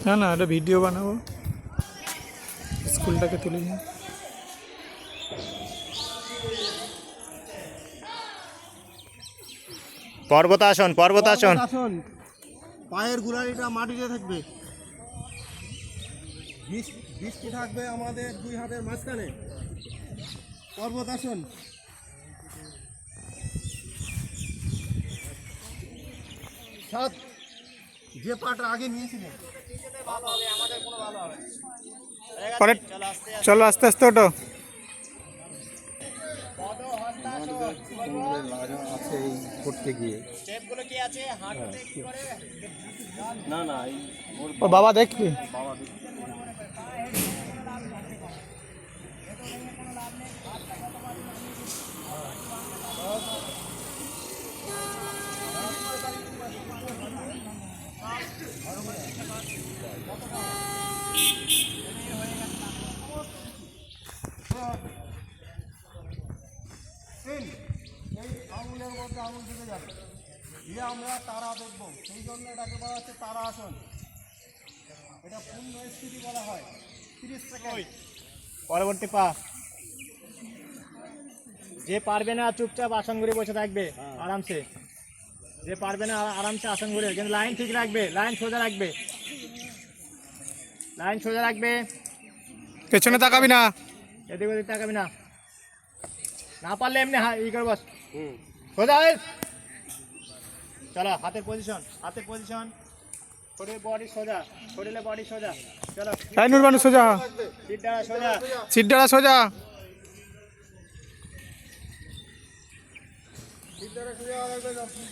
না না, একটা ভিডিও বানাবো, স্কুলটাকে তুলে নিয়ে। পর্বতাসন, পর্বতাসন। পায়ের গোড়ালিটা মাটিতে থাকবে, বৃষ্টি থাকবে আমাদের দুই হাতের মাঝখানে। পর্বতাসন। সাত, যে পাটা আগে নিয়েছিলেন পরে চলো আস্তে আস্তে ওটো। আছে এই করতে গিয়ে না না ও বাবা দেখবি। এই আঙুলের মধ্যে আঙুল ঢুকে যাবে, দিয়ে আমরা তারা দেখবো, সেই জন্য এটাকে বলা হচ্ছে তারা আসন। এটা পূর্ণ স্থিতি বলা হয়। 30 সেকেন্ড। পরবর্তী পা। যে পারবে না চুপচাপ আসন ঘুরে বসে থাকবে আরামসে। যে পারবে না আরামসে আসন ঘুরে, কিন্তু লাইন ঠিক রাখবে, লাইন সোজা রাখবে, লাইন সোজা রাখবে। পেছনে তাকাবি না, এদিক ওদিক তাকাবি না। না পারলে এমনি ই করে বস, সোজা হয়ে। চলো হাতের পজিশন, হাতের পজিশন, শরীর বডি সোজা, শরীরে বডি সোজা। চলো লাইনুর মানুষ সোজা, সিট ডালা সোজা, সিট ডালা সোজা। সিদ্ধারা সোজা রাখবে।